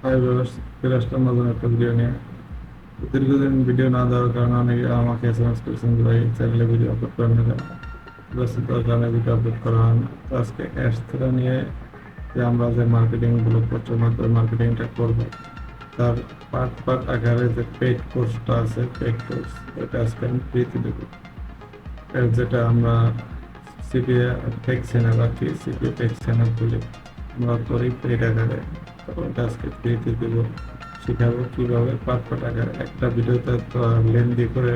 Hi viewers, ফিরে আসলাম নতুন একটা ভিডিও নিয়ে। দীর্ঘদিন ভিডিও না দেওয়ার কারণে অনেকে আমাকে এসএমএস করেছেন যে ভাই চ্যানেলে ভিডিও আপলোড করেন না কেন? ব্যস্ততার কারণে ভিডিও আপলোড করা হয় না। তো আজকে অ্যাডস থেকে নিয়ে যে আমরা যে মার্কেটিংগুলো প্রচার মার্কেটিংটা করবো, তার পার্ট পার্ট আকারে যে পেইড কোর্সটা আছে, পেইড কোর্স, এটা আজকে আমি ফ্রিতে দেবো। যেটা আমরা সিপিএ টেক চ্যানেল আর কি, সিপিএ টেক চ্যানেল খুলে আমরা করি পেইড আকারে। তো এটা আজকে ফ্রিতে দেবো, শেখাবো কীভাবে পাঁচ টাকার একটা ভিডিওতে তো লেন্দি করে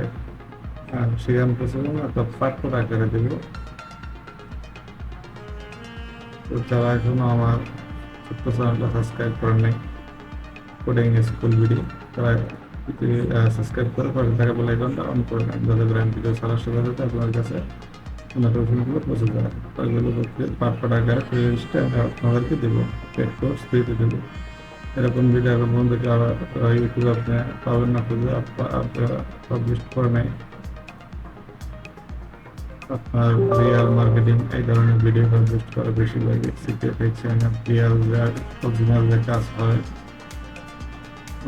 শেখানো পছন্দ না, তো পাঁচ আকারে দেবো। তো যারা এখনো আমার ছোট্ট চ্যানেলটা সাবস্ক্রাইব করেন নাই, কোডিং স্কুল ভিডিও, তারা যদি সাবস্ক্রাইব করে পাশে থাকা বেল আইকনটা অন করে নেন, যাতে করে আমি ভিডিও ছাড়ার সাথে সাথে আপনার কাছে নোটিফিকেশনগুলো পৌঁছে যায়। তো এগুলো হচ্ছে পাঁচ আকারে ফ্রি লিস্টে আমি আপনাদেরকে দেবো, পেড কোর্স ফ্রিতে দেবো। এরকম ভিডিও এখন বন্ধুকে ইউটিউবে আপনি পাবেন না, খুঁজে আপনারা পাবলিশ করে নেয় আপনার রিয়েল মার্কেটিং এই ধরনের ভিডিও পাবলিশ করে বেশিরভাগই সিপিএ দেখছেন। রিয়েল যে অরিজিনাল যে কাজ হয়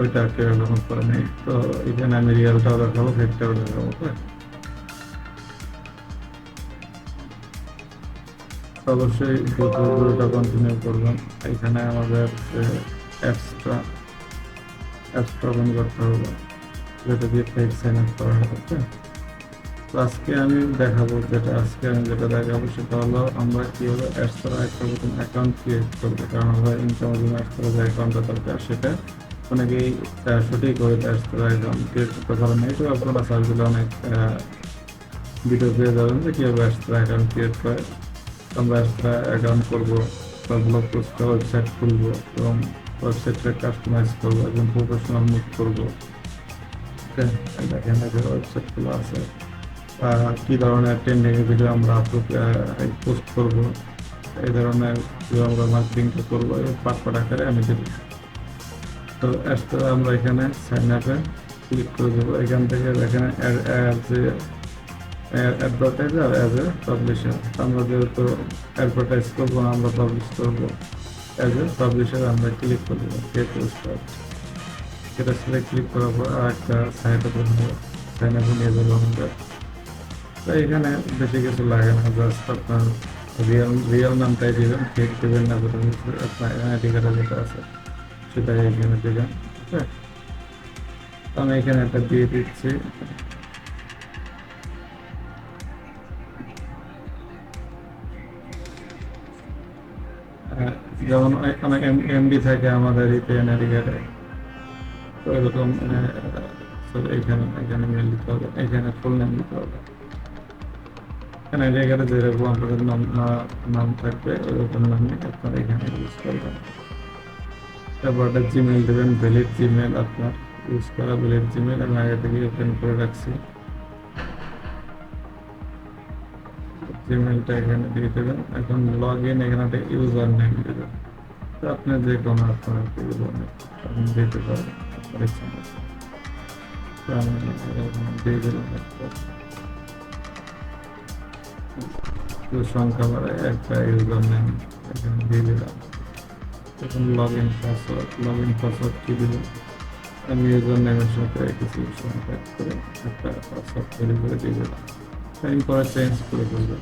ওইটা কেউ এখনো করে নেই। তো এখানে আমি রিয়েলটাও দেখাবো, ফেকটাও দেখাবো। তো অবশ্যই ভিডিওটা কন্টিনিউ করবেন। এখানে আমাদের অ্যাপসটা ওপেন করতে হবে, যেটা দিয়ে পেজ সাইন আপ করা হবে। তো আজকে আমি দেখাবো, যেটা দেখাবো সেটা হলো আমরা কীভাবে অ্যাডস করা একটা নতুন অ্যাকাউন্ট ক্রিয়েট করবো। কারণ আমরা ইনকামের জন্য অ্যাডস করা যে অ্যাকাউন্টটা দরকার, সেটা অনেকেই সঠিক করে অ্যাডস করা অ্যাকাউন্ট ক্রিয়েট করতে পারেন না। এটাও আপনারা সার্চ দিলে অনেক ভিডিও পেয়ে যাবেন যে কীভাবে অ্যাডস করা অ্যাকাউন্ট ক্রিয়েট করে। আমরা অ্যাডস করা অ্যাকাউন্ট করবো, বা ব্লগ পোস্ট ওয়েবসাইট খুলবো এবং ওয়েবসাইটটা কাস্টমাইজ করবো, একদম প্রফেশনাল মুড করবো। দেখেন ওয়েবসাইটগুলো আছে, কী ধরনের ট্রেন্ডিং ভিডিও আমরা আপলোড পোস্ট করবো, এই ধরনের ভিডিও আমরা মার্কেটিংটা করবো, এই পাঁচ আকারে আমি দেবো। তো আমরা এখানে সাইন আপে ক্লিক করে দেবো। এখান থেকে এখানে অ্যাডভার্টাইজার অ্যাজ এ পাবলিশার, আমরা যেহেতু অ্যাডভার্টাইজ করবো না, আমরা পাবলিশ করবো, অ্যাজ এ পাবলিশার আমরা ক্লিক করে দেবো। এটা সিলেক্ট ক্লিক করার পর আর একটা সাইট ওপেন হবে, সাইন আপে নিয়ে যাবো আমাদের। তো এখানে বেশি কিছু লাগে না, জাস্ট আপনার রিয়েল নামটাই দেবেন, ফেক দেবেন না, আপনার আইডি কার্ডে যেটা আছে সেটাই এখানে দেবেন। ঠিক আছে, আমি এখানে একটা দিয়ে দিচ্ছি। যেমন অনেক এমডি থাকে আমাদের ইপিএন আইডি কার্ডে, তো এরকম এখানে এখানে মেল দিতে হবে, এখানে ফুল নেম দিতে হবে। এখানে জায়গাটা যেরকম আপনাদের নাম থাকবে ওরকম নামে আপনারা এখানে ইউজ করবেন। তারপর একটা জিমেল দেবেন, ভ্যালিড জিমেল, আপনার ইউজ করা ভ্যালিড জিমেল আমি আগে থেকে ওপেন করে রাখছি। জিমেলটা এখানে দিয়ে দেবেন। এখন লগ ইন, এখানে একটা ইউজার নেম দেবেন। তো আপনি যে কোনো আপনার ইউজার নেম আপনি দিতে পারেন আপনার ইচ্ছা মতো। তো আমি দিয়ে দিলাম সংখ্যা বাড়ায় একটা ইউজার নেম এখানে দিয়ে দিলাম। এখন লগ ইন পাসওয়ার্ড কি দিব, আমি ইউজার নেমের সাথে কিছু সংখ্যা করে একটা পাসওয়ার্ড তৈরি করে দিয়ে দিলাম। টাইম পরে চেঞ্জ করে ফেলবো,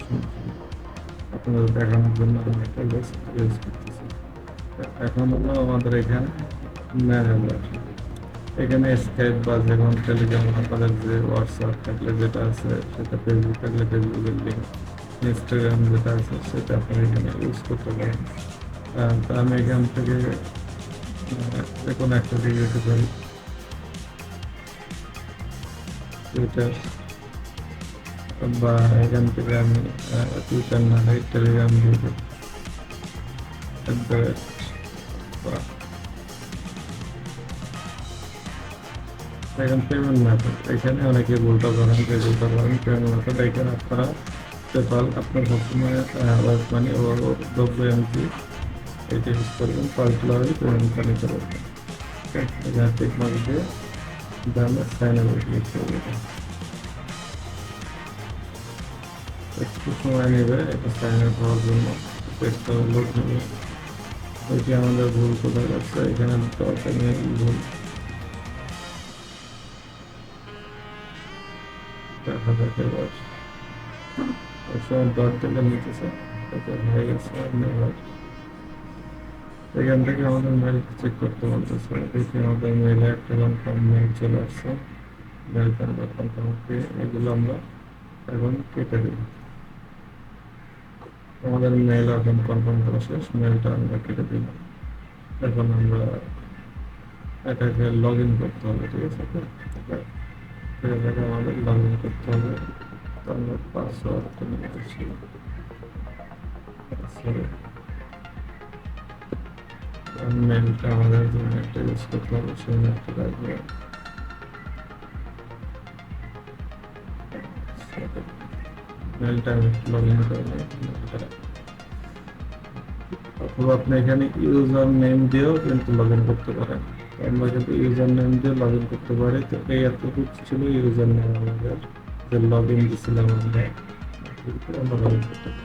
আপনাদের দেখানোর জন্য আমি একটা ইউজ করতেছি। এখন হলো আমাদের এখানে ম্যানেজার, এখানে স্কাইপ বা যেমন টেলিগ্রাম আপনাদের যে হোয়াটসঅ্যাপ থাকলে যেটা আছে সেটা, ফেসবুক থাকলে ফেসবুকের লিঙ্ক, ইনস্টাগ্রাম যেটা আছে সেটা আপনারা এখানে ইউজ করতে পারেন। তো আমি এখান থেকে যে কোনো একটা দিয়ে দিতে পারি, টুইটার, বা এখান থেকে আমি টুইটার না হয় টেলিগ্রাম দিয়ে দেব। এখন পেমেন্ট মেথড, এখানে অনেকে বলতে পারেন পেমেন্ট মেথড, এখানে আপনারা পেপাল আপনার সবসময় ওয়েব মানি ও ডব্লিউএমজি এটা ইউজ করবেন, পার্টিকুলারলি পেমেন্টটা নিতে পারবেন। এখানে টেকমার্ক দিয়ে আমরা সাইন আপ ক্লিক করবো। একটু সময় নেবে এটা সাইন আপ হওয়ার জন্য, পেজটা লোড নেবে। ওইটি আমাদের ভুল কোথায় যাচ্ছে, এখানে দরকার নেই ভুল দেখা যাক এবার ডট দিলে নিতেছে, হয়ে গেছে। এবার এখান থেকে আমাদের মেল চেক করতে বলতেছে, দেখি আমাদের মেলে একটা কনফার্ম মেল চলে আসছে। মেলটা আমরা কনফার্ম দিয়ে এগুলো আমরা এখন কেটে দিই। আমাদের মেল এখন কনফার্ম করা শেষ, মেলটা আমরা কেটে দিলাম। এখন আমরা এটাকে লগ ইন করতে হবে, ঠিক আছে? এটাকে আমাদের লগ ইন করতে হবে। তো আমরা পাসওয়ার্ডটা নিয়ে আসছি, মেলটা আমাদের যে মেলটা ইউজ করতে হবে সেই মেলটা লাগবে। মেলটা আমি লগ ইন করে নিই। অথবা আপনি এখানে ইউজার নেম দিয়েও কিন্তু লগ ইন করতে পারেন। আমরা কিন্তু ইউজার নেম দিয়ে লগ ইন করতে পারি। তো এই এতটুকু ছিল ইউজার নেম আমাদের, যে লগ ইন দিয়েছিলাম আমরা লগ ইন করতে পারি।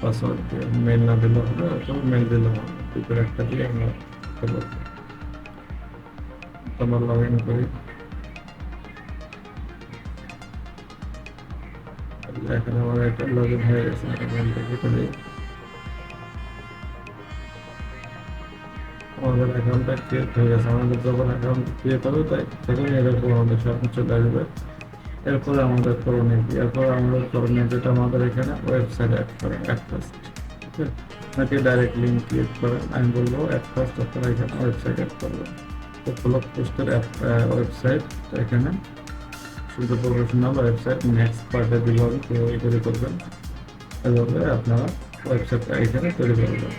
পাসওয়ার্ড দিয়ে মেল না দিলেও হবে, অথবা মেল দিলেও হবে, দুটোর একটা দিয়ে আমরা করতে পারবো। আমরা লগ ইন করি। এখন আমার এটা লগ ইন হয়ে গেছে, মেলটা কেটে দিই। আমাদের অ্যাকাউন্টটা ক্রিয়েট হয়ে গেছে। আমাদের যখন অ্যাকাউন্ট ক্রিয়েট হবে তাই তখন এরকম আমাদের সামনে চলে আসবে। এরপরে আমাদের করণীয় কি? এরপর আমাদের করণীয় যেটা আমাদের এখানে ওয়েবসাইট অ্যাড করেন অ্যাট ফার্স্ট, ঠিক আছে? নাকি ডাইরেক্ট লিঙ্ক ক্রিয়েট করেন, আমি বলবো অ্যাট ফার্স্ট আপনারা এখানে ওয়েবসাইট অ্যাড করবেন। তো ব্লগ পোস্টের ওয়েবসাইট এখানে শুধু প্রফেশনাল ওয়েবসাইট নেক্সট পার্টে দিব আমি, তো তৈরি করবেন। এভাবে আপনারা ওয়েবসাইটটা এখানে তৈরি করবেন।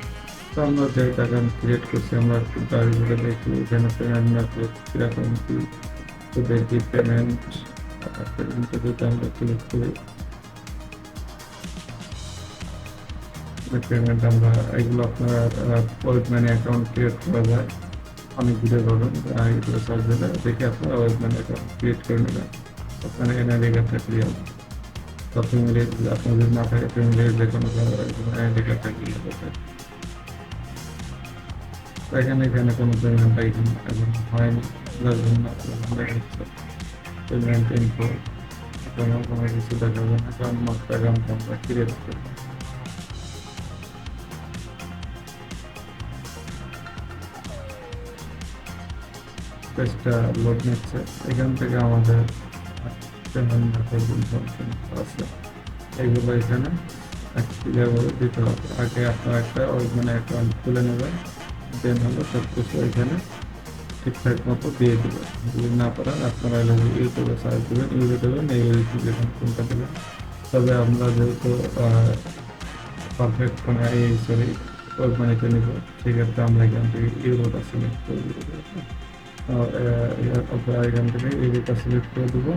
তো আমরা যে টাকা ক্রিয়েট করছি আমরা তারপরে দেখি এখানে পেমেন্ট মেথড কীরকম কি, তো দেখি পেমেন্টে যদি আমরা ক্লিক করি, পেমেন্ট আমরা এগুলো আপনারা ওয়েব মানি অ্যাকাউন্ট ক্রিয়েট করা যায় অনেকগুলো পাবেন। এগুলো সার্চ দিলে দেখে আপনারা ওয়েব মানি অ্যাকাউন্ট ক্রিয়েট করে নেবেন। আপনার এনআইডি কার্ড থাকলে হবে, তো ফ্যামিলি আপনার যদি না থাকে ফ্যামিলির যে কোনো এনআইডি কার্ড থাকলে হবে। এখানে কোনো পেমেন্ট এখন হয়নি, যার জন্য পেমেন্ট ইনফো কোনো কিছু দেখাবে না, কারণ মাত্র অ্যাকাউন্ট আমরা ক্রিয়েট করব। পেজটা লোড নিচ্ছে, এখান থেকে আমাদের পেমেন্ট মেথড ইনফরমেশন আছে, এগুলো এখানে ক্লিয়ারভাবে দিতে হবে। আগে আপনার একটা মানে অ্যাকাউন্ট খুলে নেবেন, দেন হলো সব কিছু এখানে ঠিকঠাক মতো দিয়ে দেবেন। যদি না পারেন আপনারা ইউটিউবে সার্চ দেবেন, দেবেন এই দেখুন কোনটা দেবেন। তবে আমরা যেহেতু পারফেক্ট মানে ওয়েব মানিতে নিব, সেক্ষেত্রে আমরা এখান থেকে ইউরোটা সিলেক্ট করে দেবো। এখান থেকে ইউরোটা সিলেক্ট করে দেবো,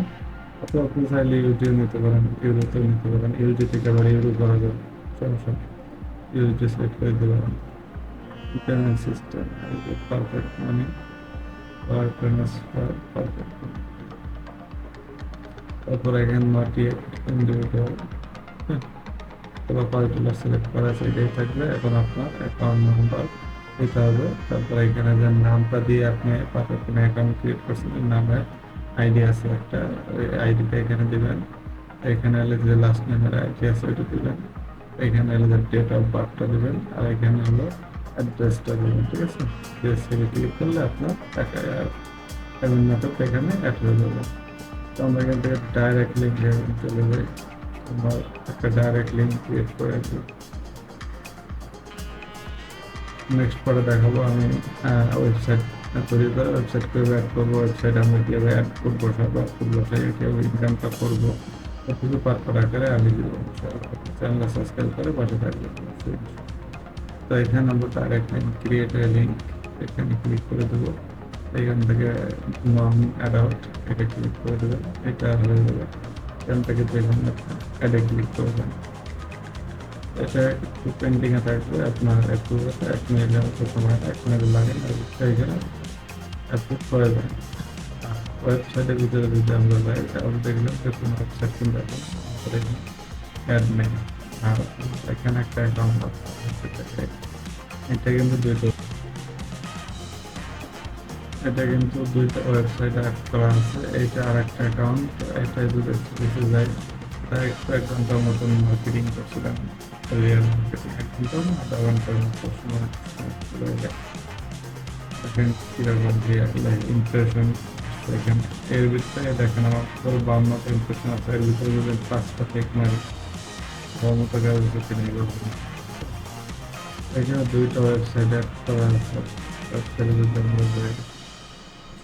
অথবা আপনি চাইলে ইউটিউব নিতে পারেন, ইউরোতেও নিতে পারেন। ইউটি থেকে আবার ইউরো করা যাবে, সমস্যা ইউটি সিলেক্ট করে দিতে পারেন। পেমেন্ট সিস্টেম পারফেক্ট মানি, তারপর এখানে মাটি ইন্ডিভিজুয়াল অথবা পার্টিকুলার সিলেক্ট করা সেটাই থাকবে। এখন আপনার অ্যাকাউন্ট নাম্বার দিতে হবে, তারপর এখানে যে নামটা দিয়ে আপনি পারফেক্ট অ্যাকাউন্ট ক্রিয়েট করছেন নামের আইডি আছে একটা, ওই আইডিটা এখানে দেবেন। এখানে হলে যে লাস্ট নেমের আইডি আছে ওইটা দেবেন। এখানে হলে যে ডেট অফ বার্থটা দেবেন, আর এখানে হলো অ্যাড্রেসটা দেবেন, ঠিক আছে? সেটা ক্লিক করলে আপনার পেমেন্ট মেথড এখানে অ্যাড হয়ে যাবে। তো আমরা এখান থেকে ডাইরেক্ট লিঙ্ক চলে যাই, আমরা একটা ডাইরেক্ট লিঙ্ক ক্রিয়েট করে দিই। নেক্সট পরে দেখাবো আমি ওয়েবসাইট তৈরি করে ওয়েবসাইট করে অ্যাড করবো। ওয়েবসাইট আমরা কীভাবে অ্যাড করবো, সব অ্যাড করবো, কীভাবে ইনকামটা করবো, সব কিছু পার আকারে আমি দিব। চ্যানেলটা সাবস্ক্রাইব করে পাশে থাকবে। তো এখানে আমরা ডাইরেক্ট লিঙ্ক ক্রিয়েট লিঙ্ক এখানে ক্লিক করে দেবো। এখান থেকে নন অ্যাডাল্ট এটা ক্লিক করে দেবেন, এটা হয়ে যাবে। এখান থেকে দেখুন অ্যাডে ক্লিক করবেন, এটা একটু পেন্ডিংয়ে থাকবে, আপনার অ্যাপ্রুভ আছে 1 মিনিটের মতো সময়, 1 মিনিট লাগে, এখানে অ্যাপ্রুভ করে দেন। ওয়েবসাইটের ভিতরে যদি আমরা যাই তাহলে দেখলাম যে কোনো ওয়েবসাইট কিন্তু এখন অ্যাড নেই, আর এখানে একটা অ্যাকাউন্ট আছে, এটা কিন্তু দুইটা ওয়েবসাইট অ্যাড করা আছে। এইটা আর একটা অ্যাকাউন্ট, এটা যদি কিছু যায়, এটা একটু 1 ঘন্টার মতন মার্কেটিং করছিলাম, রিয়েল মার্কেটিং 1 ঘন্টা না, আধা ঘন্টার মতো সময় চলে যায়। দেখেন কিরকম ইমপ্রেশন দেখেন। এর ভিতরে দেখেন আমার তোর 52টা ইমপ্রেশন আছে, এর ভিতরে যদি 5টা টেক মারি 52 টাকার ভিতরে নিয়ে যাবো। এখানে দুইটা ওয়েবসাইট অ্যাড করা আছে। ওয়েবসাইটের ভিতরে আমরা যাই,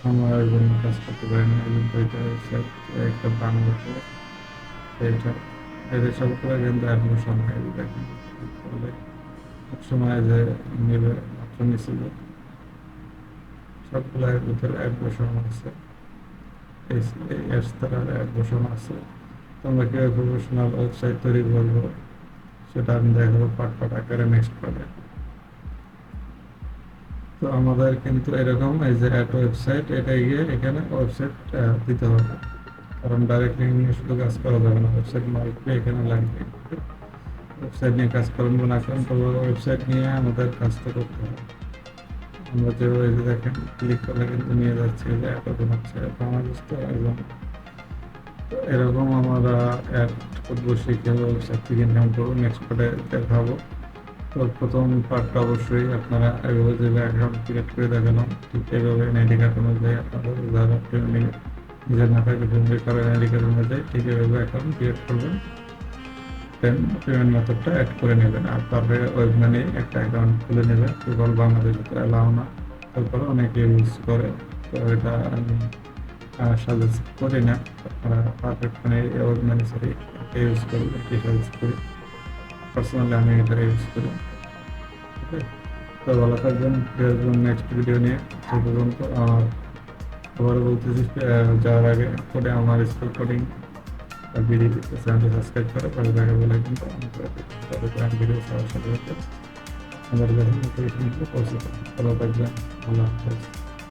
সময়ের জন্য কাজ করতে পারি না, এই দুইটা ওয়েবসাইট, একটা বাংলাতে, এইটা এদের সবগুলো কিন্তু অ্যাডমিশন হয়। দেখেন বলে এক সময় যে নেবে মাত্র নিছিল, সবগুলোর ভিতরে অ্যাডমিশন আছে, এই তার অ্যাডমিশন আছে। তোমরা কীভাবে প্রফেশনাল ওয়েবসাইট তৈরি করবো সেটা আমি দেখাবো পার্ট আকারে নেক্সট পার্টে। তো আমাদের কিন্তু এরকম এই যে অ্যাড ওয়েবসাইট, এটা গিয়ে এখানে ওয়েবসাইট দিতে হবে, কারণ ডাইরেক্ট লিঙ্ক নিয়ে শুধু কাজ করা যাবে না, ওয়েবসাইট মালিককে এখানে লাগবে। ওয়েবসাইট নিয়ে কাজ করবো না, কারণ তবে ওয়েবসাইট নিয়ে আমাদের কাজটা করতে হবে। আমরা যেভাবে যে দেখেন ক্লিক করলে কিন্তু নিয়ে যাচ্ছে, যে এতদিন হচ্ছে বাংলাদেশ তো একদম। তো এরকম আমরা অ্যাড করবো, শিখে ওয়েবসাইট থেকে ইনকাম করবো, নেক্সট পার্টে দেখাবো। তো প্রথম পার্টটা অবশ্যই আপনারা এভাবে যে অ্যাকাউন্ট ক্রিয়েট করে দেখালাম, ঠিক এইভাবে এনআইডি কার্ড অনুযায়ী আপনাদের যারা পেমেন্ট নিজের না থাকে পেমেন্ট করেন এনআইডি কার্ড অনুযায়ী ঠিক এইভাবে অ্যাকাউন্ট ক্রিয়েট করবেন, দেন পেমেন্ট মেথডটা অ্যাড করে নেবেন। আর তারপরে ওয়েব মানি একটা অ্যাকাউন্ট খুলে নেবেন, কেবল বাংলাদেশে তো অ্যালাউ না, তারপরে অনেকে ইউজ করে। তো এটা আমি সাজেস্ট করি না, আপনারা পারফেক্ট মানে ওয়েব মানি সরি ইউজ করি, এটি সাজেস্ট করি। পার্সোনালি আমি এটা ইউজ করি। ওকে, তো ভালো থাকবেন, নেক্সট ভিডিও নিয়ে। সে পর্যন্ত আমার আবার বলতেছি, যাওয়ার আগে করে আমার স্কুল কোডিং ভিডিও চ্যানেলটি সাবস্ক্রাইব করে পাশে থাকা বেল আইকনটা অন করে দিন, তবে আমি ভিডিও ছাড়ার সাথে সাথে আমাদের কাছে নোটিফিকেশনগুলো পৌঁছে দেবেন। ভালো থাকবেন, আল্লাহ হাফেজ।